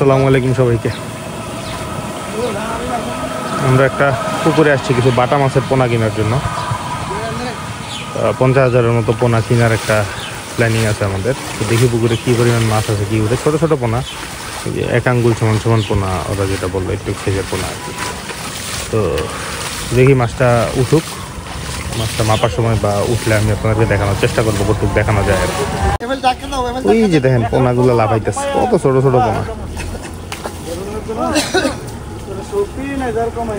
আসসালামু আলাইকুম সবাইকে। আমরা একটা পুকুরে আসছি কিছু বাটা মাছের পোনা কেনার জন্য। 50,000-এর মতো পোনা কেনার একটা প্ল্যানিং আছে আমাদের। তো দেখি পুকুরে কী পরিমাণ মাছ আছে, কী উঠে ছোটো ছোটো পোনা, যে 1 আঙ্গুল সমান সমান পোনা, ওরা যেটা বললো একটু খেজের পোনা আর কি। তো দেখি মাছটা উঠুক, মাছটা মাপার সময় বা উঠলে আমি আপনাদেরকে দেখানোর চেষ্টা করবো, কতটুকু দেখানো যায় আর কি। ওই যে দেখেন পোনাগুলো লাফাইতেছে, কত ছোটো ছোটো পোনা।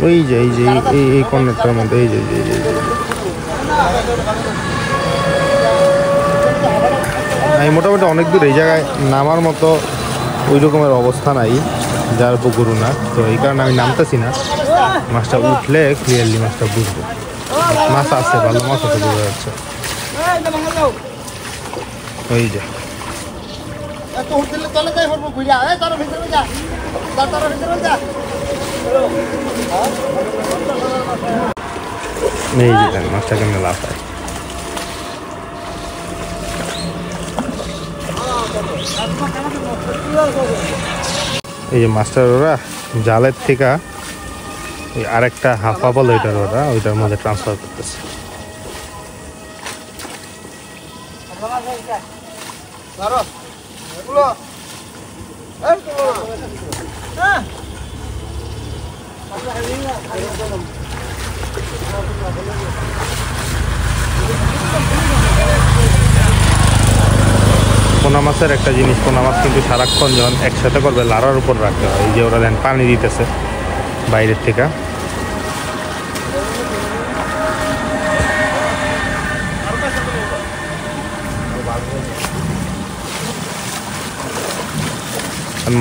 ওই যে এই কর্নারটার মধ্যে এই যে আমি মোটামুটি অনেক দূর, এই জায়গায় নামার মতো ওই রকমের অবস্থা নাই, যার পুকুরও না। তো এই কারণে আমি নামতেছি না। মাছটা উঠলে ক্লিয়ারলি মাছটা বুঝবো। মাছ আছে, ভালো মাছ আছে, বোঝা যাচ্ছে। ওই যে এই যে মাছটা কেমন লাফায়। এই যে মাছটার ওরা জালের থেকে ওই আরেকটা হাফা বলে ওইটার মধ্যে ট্রান্সফার করতেছে। পোনা মাছের একটা জিনিস, পোনা মাছ কিন্তু সারাক্ষণ যখন একসাথে করবে লাড়ার উপর রাখতে হয়। এই যে ওরা দেন পানি দিতেছে বাইরের থেকে।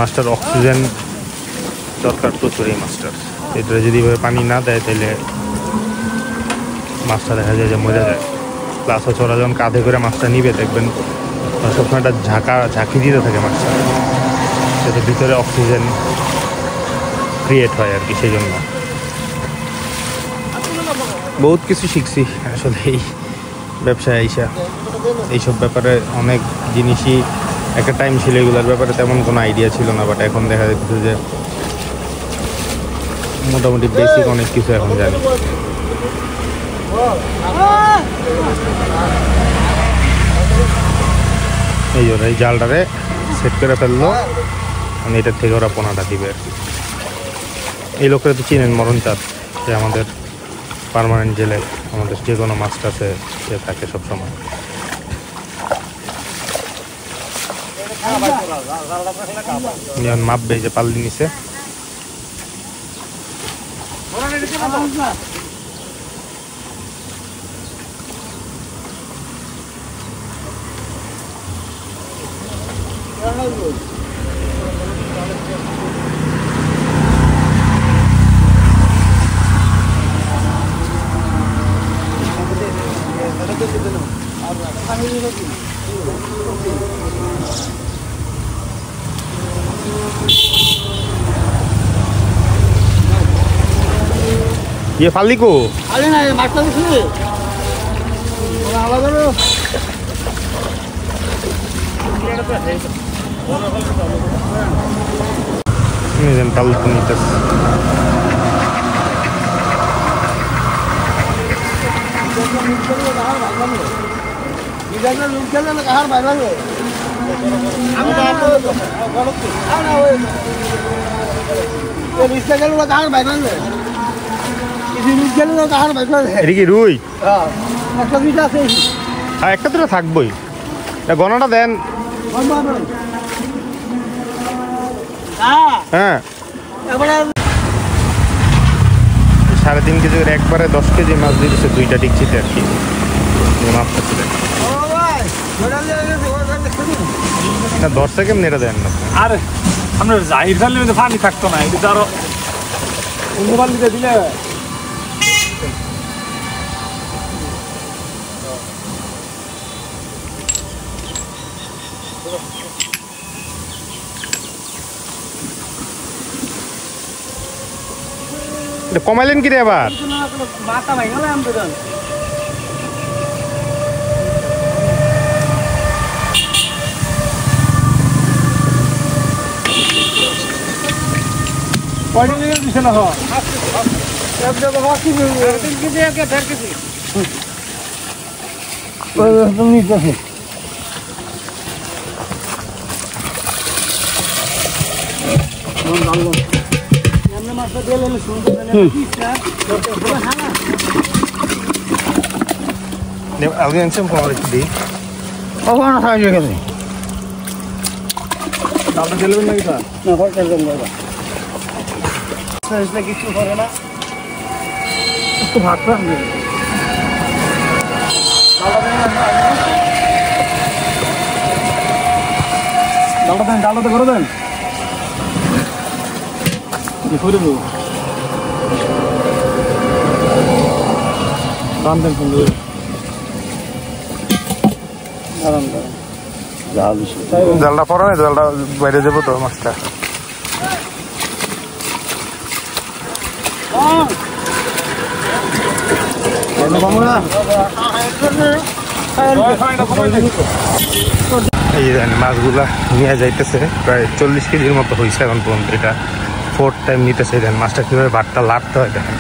মাছটার অক্সিজেন দরকার প্রচুর এই মাছটার। এটা যদি পানি না দেয় তাহলে মাছটা দেখা যায় যে মরে যায়। প্লাস হচ্ছে ওরা যখন কাঁধে করে মাছটা নিবে দেখবেন সবসময় একটা ঝাঁকি দিতে থাকে মাছটা, যাতে ভিতরে অক্সিজেন ক্রিয়েট হয় আর কি। সেই জন্য বহুত কিছু শিখছি আসলে এই ব্যবসায় আইসা। এইসব ব্যাপারে অনেক জিনিসই একটা টাইম ছিল এগুলোর ব্যাপারে তেমন কোনো আইডিয়া ছিল না, বাট এখন দেখা যাচ্ছে যে মোটামুটি বেসিক অনেক কিছু এখন জানি। এই জন্য এই জালটারে সেট করে ফেললো, মানে এটার থেকে ওরা পোনাটা দিবে আর কি। এই লোকরা তো চিনেন, মরণ চাঁদ, যে আমাদের পার্মানেন্ট জেলে আমাদের যে কোনো মাছটাছে সে থাকে সবসময়। যেমন মাপবে যে পাল্লি নিচে ये फाली को अरे ना ये मारता नहीं है आवाज करो ini dan tahu punitas इधर लोग चले ना कहां भाई भाई हम तो ना वो ये रिश्ता चलो ना कहां भाई भाई এটা কি রুই? হ্যাঁ একটা তো থাকবোই। গণাটা দেন। হ্যাঁ 3.5 কেজি একবারে 10 কেজি মাছ দিয়েছে, 2টা টিকছিতে আর কি। মাছটা ছিলেন না 10 সেকেন্ড নেড়ে দেন না। আর আমরা জাহির ফেললে পানি থাকতো না, এটা আরো অন্য বালিতে দিলে কমাইলেন কি রে আবার? মাথা ভাই গেল আমি তো কয়টা নিয়ে দিছে না হয় নিতেছে মাছটা দিয়ে আগে আনছিলাম খাবার একটু দিই কখনো সাহায্য গেছে ডালটা ঢেলবেন নাকি তা না করতে কিছু করে না একটু ভাত রাখবে ডালটা করে দেন করে দেবো দাম দেন সুন্দর জালটা পড়া নাই জালটা বাইরে যাবো তো মাছটা এই যে মাছগুলা নিয়ে যাইতেছে প্রায় 40 কেজির মতো হয়েছে এখন পর্যন্ত এটা 4th টাইম নিতেছে দেখেন মাছটা কিভাবে ভাতটা লাড়তে হয় দেখেন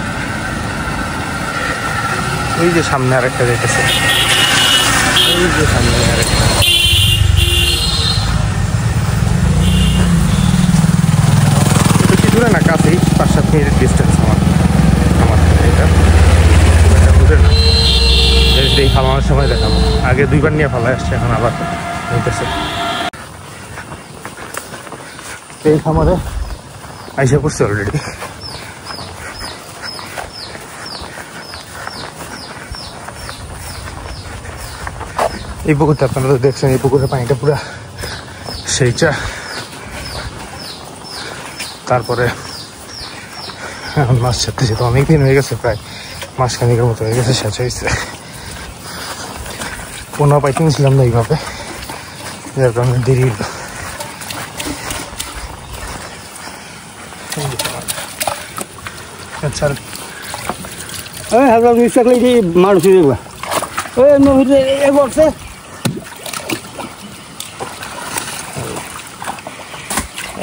ওই যে সামনে আরেকটা যাইতেছে ওই যে সামনে আরেকটা বেশি দূরে না কাছেই 5-7 মিনিট ডিস্টেন্স আমার এটা দূরে না এই ফালানোর সময় দেখাবো আগে 2বার নিয়ে ফালাই আসছে এখন আবার নিতেছে এই খামারে আইসা পড়ছে অলরেডি এই পুকুরটা আপনারা তো দেখছেন এই পুকুরের পানিটা পুরা সেইটা তারপরে এখন মাছ ছাড়তেছে তো অনেকদিন হয়ে গেছে প্রায় মাসখানিকের মতো হয়ে গেছে শেষ হয়েছে পোনা পাইতে নিয়েছিলাম না এইভাবে যার কারণে দেরি হলো আচ্ছা হাজার 20 টাকা দিয়ে মারছি দেখবা ওই নদীতে এ করছে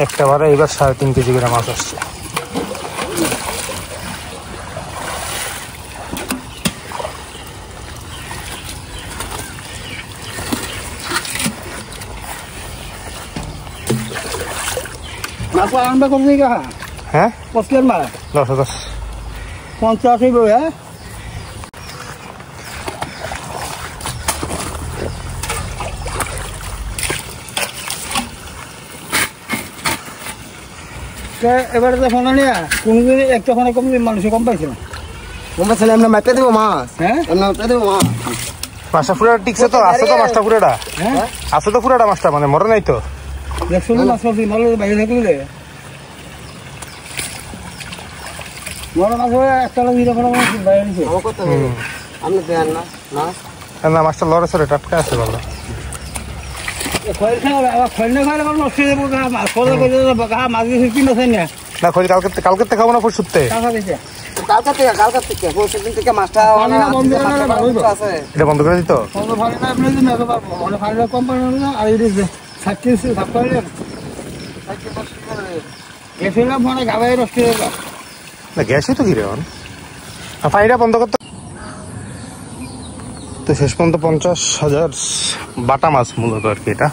একটা বারে এবার 3.5 কেজি করে মাছ আসছে মাছ আনবে কত দিকে হ্যাঁ কষ্টের মাছ 10 50 হইব হ্যাঁ এবারে তো ফোন নিয়ে কোনদিন একটা ফোনে কম মানুষে কম পাইছে না কম পাইছে আমরা মাপে দেবো মাছ হ্যাঁ আমরা মাপে দেবো মাছ মাছটা পুরাটা টিকছে তো আছে তো মাছটা পুরাটা হ্যাঁ আছে তো পুরাটা মাছটা মানে মরে নাই তো দেখছো মাছ পাচ্ছি ভালো বাইরে থাকলে বড় মাছ হয়ে একটা ভিড়ে পড়া মাছ বাইরে নিছে আপনি দেন না মাছ না মাছটা লড়ে সরে টাটকা আছে ভালো খৈল খাওয়া আবার খৈল না খাইলে আমার নষ্ট হয়ে যাবো মাছ খোঁজা করে মাছ দিয়ে কিনে আছে না না খোঁজ কালকে খাবো না পরশুতে কালকার থেকে পরশু দিন থেকে মাছটা আছে এটা বন্ধ করে দিত কোম্পানি আর এই গেছিলাম মানে গাবাই নষ্ট হয়ে গেল না গ্যাসই তো কিরে পানিটা বন্ধ করতে তো শেষ পর্যন্ত 50,000 বাটা মাছ মূলত আর কি এটা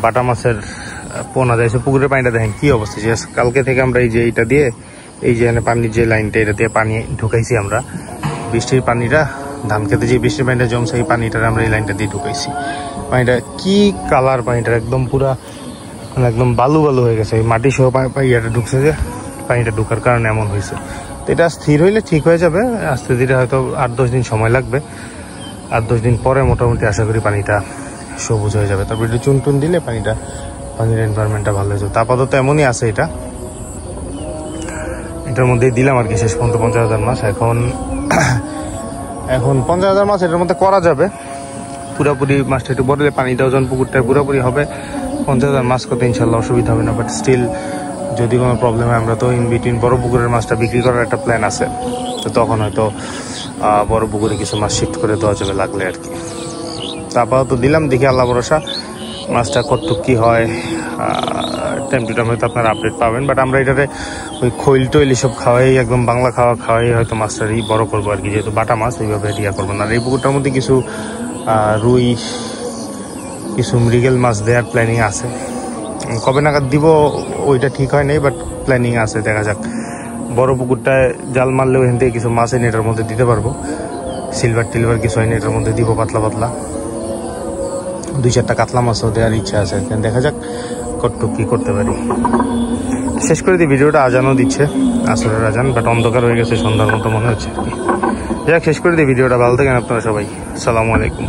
বাটা মাছের পোনা যাইছে পুকুরের পানিটা দেখেন কি অবস্থা কালকে থেকে আমরা এই যে এইটা দিয়ে এই যে পানির যে লাইনটা এটা দিয়ে পানি ঢুকাইছি আমরা বৃষ্টির পানিটা ধান খেতে যে বৃষ্টির পানিটা জমছে এই পানিটা আমরা এই লাইনটা দিয়ে ঢুকাইছি পানিটা কি কালার পানিটা একদম পুরা মানে একদম বালু বালু হয়ে গেছে মাটি সহ ইয়েটা ঢুকছে যে পানিটা ঢুকার কারণে এমন হয়েছে তো এটা স্থির হইলে ঠিক হয়ে যাবে আস্তে ধীরে হয়তো 8-10 দিন সময় লাগবে 8-10 দিন পরে মোটামুটি আশা করি পানিটা সবুজ হয়ে যাবে তারপর একটু চুন টুন দিলে পানির এনভায়রনমেন্টটা ভালো হয়ে যাবে আপাতত এমনই আছে এটার মধ্যেই দিলাম আর কি শেষ পর্যন্ত 50,000 মাছ এখন 50,000 মাছ এটার মধ্যে করা যাবে পুরোপুরি মাছটা একটু বড় পানিটাও যখন পুকুরটা পুরোপুরি হবে 50,000 মাছ করতে ইনশাল্লাহ অসুবিধা হবে না বাট স্টিল যদি কোনো প্রবলেম হয় আমরা তো ইন বিটুইন বড় পুকুরের মাছটা বিক্রি করার একটা প্ল্যান আছে তো তখন হয়তো বড় পুকুরে কিছু মাছ শিফট করে দেওয়া যাবে লাগলে আর কি তা আপাতত দিলাম দেখি আল্লাহ ভরসা মাছটা কতটুক কী হয় টাইম টু টাইম হয়তো আপনারা আপডেট পাবেন। বাট আমরা এটাতে ওই খৈল টৈল এসব খাওয়াই, একদম বাংলা খাওয়াই হয়তো মাছটারই বড় করবো আর কি, যেহেতু বাটা মাছ ওইভাবে ইয়া করবো না। আর এই পুকুরটার মধ্যে কিছু রুই, কিছু মৃগেল মাছ দেওয়ার প্ল্যানিং আছে। কবে নাগাদ দিব ওইটা ঠিক হয় নাই, বাট প্ল্যানিং আছে, দেখা যাক। বড় পুকুরটায় জাল মারলেও এখান থেকে কিছু মাছ এনে এটার মধ্যে দিতে পারবো, সিলভার টিলভার কিছু এনে এটার মধ্যে দিব পাতলা পাতলা। 2-4টা কাতলা মাছও দেওয়ার ইচ্ছা আছে, দেখা যাক কতটুকু কী করতে পারি। শেষ করে দিই ভিডিওটা, আজানও দিচ্ছে, আসরের আজান, বাট অন্ধকার হয়ে গেছে, সন্ধ্যার মতো মনে হচ্ছে আর কি। যাক শেষ করে দিই ভিডিওটা, ভালো থাকেন আপনারা সবাই, আসসালামু আলাইকুম।